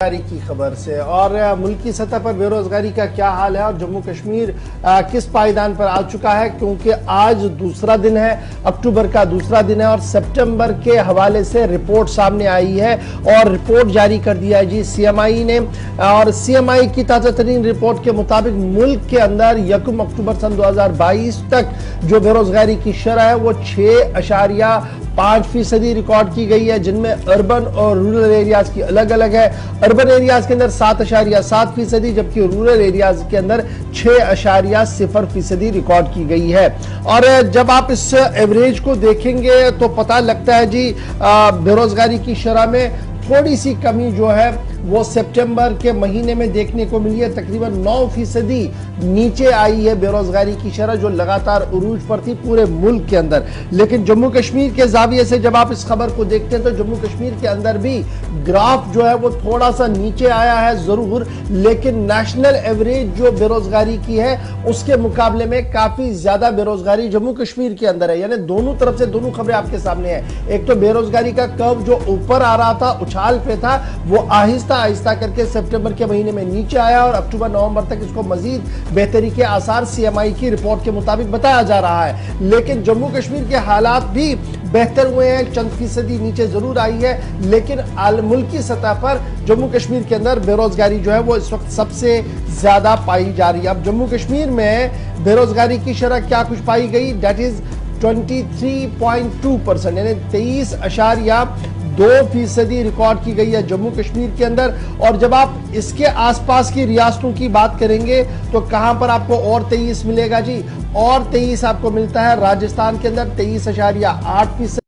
बेरोजगारी की खबर से और मुल्की सतह पर बेरोजगारी का क्या हाल है और जम्मू कश्मीर किस पायदान पर आ चुका है, क्योंकि आज दूसरा दिन है, अक्टूबर का दूसरा दिन है और सितंबर के हवाले से रिपोर्ट सामने आई है और रिपोर्ट जारी कर दिया है जी सीएमआई ने। और सीएमआई की ताजा तरीन रिपोर्ट के मुताबिक मुल्क के अंदर 1 अक्टूबर सन 2022 तक जो बेरोजगारी की शरह है वो 6.5% रिकॉर्ड की गई है, जिनमें अर्बन और रूरल एरियाज की अलग अलग है। अर्बन एरियाज के अंदर 7.7%, जबकि रूरल एरियाज के अंदर 6.0% रिकॉर्ड की गई है। और जब आप इस एवरेज को देखेंगे तो पता लगता है जी बेरोजगारी की शरह में थोड़ी सी कमी जो है वो सितंबर के महीने में देखने को मिली है। तकरीबन 9% नीचे आई है बेरोजगारी की शरह, जो लगातार उरूज पर थी पूरे मुल्क के अंदर। लेकिन जम्मू कश्मीर के जाविये से जब आप इस खबर को देखते हैं तो जम्मू कश्मीर के अंदर भी ग्राफ जो है वो थोड़ा सा नीचे आया है जरूर, लेकिन नेशनल एवरेज जो बेरोजगारी की है उसके मुकाबले में काफी ज्यादा बेरोजगारी जम्मू कश्मीर के अंदर है। यानी दोनों तरफ से दोनों खबरें आपके सामने है। एक तो बेरोजगारी का कर्व जो ऊपर आ रहा था, उछाल पे था, वो आहिस्ता आहिस्ता करके सितंबर के महीने में नीचे आया और अक्टूबर नवंबर तक इसको मजीद बेहतरी के आसार सीएमआई की रिपोर्ट के मुताबिक बताया जा रहा है। लेकिन जम्मू कश्मीर के हालात भी बेहतर हुए हैं, चंद फीसदी नीचे जरूर आई है, लेकिन मुल्की सतह पर जम्मू कश्मीर के अंदर बेरोजगारी जो है वो इस वक्त सबसे ज्यादा पाई जा रही है। अब जम्मू कश्मीर में बेरोजगारी की शरह क्या कुछ पाई गई, दैट इज 23.2%, यानी 23.2% रिकॉर्ड की गई है जम्मू कश्मीर के अंदर। और जब आप इसके आसपास की रियासतों की बात करेंगे तो कहां पर आपको और 23 मिलेगा जी, और 23 आपको मिलता है राजस्थान के अंदर 23.8%।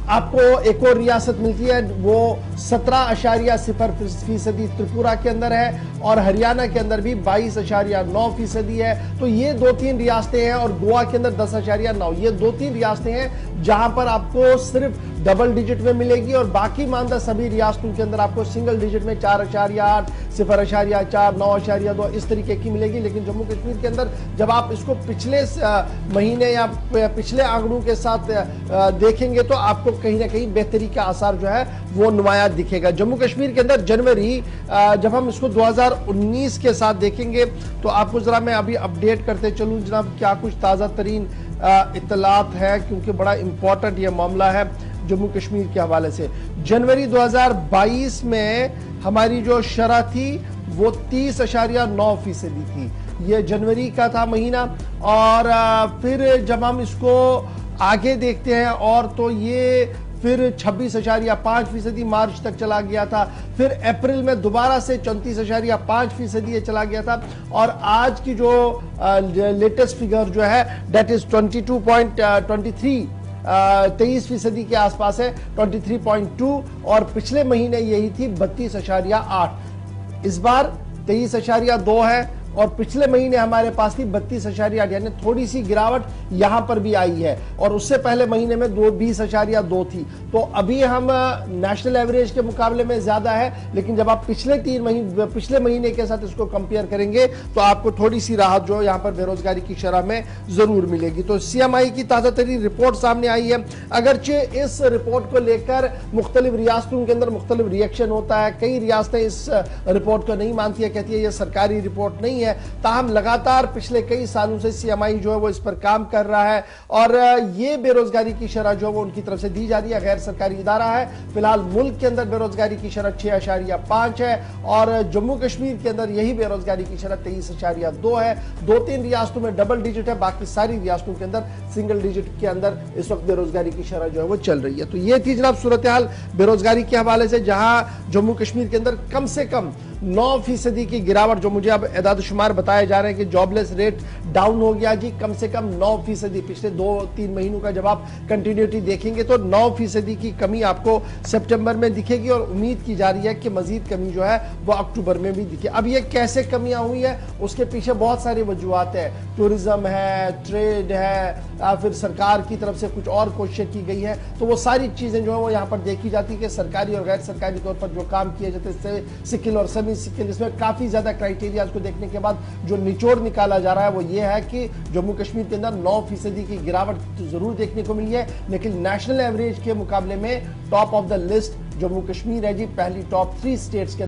आपको एक और रियासत मिलती है वो 17.0% त्रिपुरा के अंदर है और हरियाणा के अंदर भी 22.9% है। तो ये 2-3 रियासतें हैं और गोवा के अंदर 10.9। ये 2-3 रियासतें हैं जहां पर आपको सिर्फ डबल डिजिट में मिलेगी और बाकी मानदा सभी रियासतों के अंदर आपको सिंगल डिजिट में 4.8, 0.4, 9.2 इस तरीके की मिलेगी। लेकिन जम्मू कश्मीर के अंदर जब आप इसको पिछले महीने या पिछले आंकड़ों के साथ देखेंगे तो आपको कहीं ना कहीं बेहतरी का आसार जो है वो नुमाया दिखेगा। जम्मू कश्मीर के अंदर जनवरी, जब हम इसको 2019 के साथ देखेंगे तो आपको जरा मैं अभी अपडेट करते चलूं जनाब क्या कुछ ताज़ा तरीन इत्तलात है, क्योंकि बड़ा इंपॉर्टेंट ये मामला है जम्मू कश्मीर के हवाले से। जनवरी 2022 में हमारी जो शरह थी वो 30.9% थी। ये जनवरी का था महीना। और फिर जब हम इसको आगे देखते हैं और तो ये फिर 26.5% मार्च तक चला गया था। फिर अप्रैल में दोबारा से 34.5% ये चला गया था। और आज की जो लेटेस्ट फिगर जो है दैट इज 23% के आसपास है, 23.2। और पिछले महीने यही थी 32.8। इस बार 23.2 है और पिछले महीने हमारे पास थी 32.8, यानी थोड़ी सी गिरावट यहां पर भी आई है। और उससे पहले महीने में 20.2 थी। तो अभी हम नेशनल एवरेज के मुकाबले में ज्यादा है, लेकिन जब आप पिछले महीने के साथ इसको कंपेयर करेंगे तो आपको थोड़ी सी राहत जो यहां पर बेरोजगारी की शरह में जरूर मिलेगी। तो सीएमआई की ताजा तरीन रिपोर्ट सामने आई है। अगरचे इस रिपोर्ट को लेकर मुख्तलिफ रियासतों के अंदर मुख्तलिफ रिएक्शन होता है, कई रियासतें इस रिपोर्ट को नहीं मानती है, कहती है यह सरकारी रिपोर्ट नहीं है। ताहम लगातार पिछले कई सालों से सीएमआई जो है वो इस पर काम कर रहा है और ये बेरोजगारी की शरह जो है वो उनकी तरफ से दी जा रही है। गैर सरकारी इदारा है। फिलहाल मुल्क के अंदर बेरोजगारी की शरह 6.5 है और जम्मू कश्मीर के अंदर यही बेरोजगारी की शरह 23.2 है। 2-3 रियासतों में डबल डिजिट है, बाकी सारी रियासतों के अंदर सिंगल डिजिट के अंदर इस वक्त बेरोजगारी की शरह जो है वो चल रही है। तो ये थी जनाब सूरत हाल बेरोजगारी के हवाले से, जहां जम्मू कश्मीर के अंदर कम से कम 9% की गिरावट, जो मुझे अब एदाद शुमार बताए जा रहे हैं कि जॉबलेस रेट डाउन हो गया जी, कम से कम 9%। पिछले 2-3 महीनों का जब आप कंटिन्यूटी देखेंगे तो 9% की कमी आपको सितंबर में दिखेगी और उम्मीद की जा रही है कि मजीद कमी जो है वो अक्टूबर में भी दिखे। अब ये कैसे कमियां हुई है उसके पीछे बहुत सारी वजूहत है। टूरिज्म है, ट्रेड है, फिर सरकार की तरफ से कुछ और कोशिशें की गई है। तो वो सारी चीजें जो है वो यहाँ पर देखी जाती है कि सरकारी और गैर सरकारी तौर पर जो काम किए जाते हैं, सिकिल और सेमी सिकिल, इसमें काफी ज्यादा क्राइटेरिया को देखने के बाद जो निचोड़ निकाला जा रहा है वो ये है कि जम्मू कश्मीर के अंदर 9% की गिरावट तो जरूर देखने को मिली है, लेकिन नेशनल एवरेज के मुकाबले में top of the list Jammu Kashmir है जी पहली टॉप 3 स्टेट्स के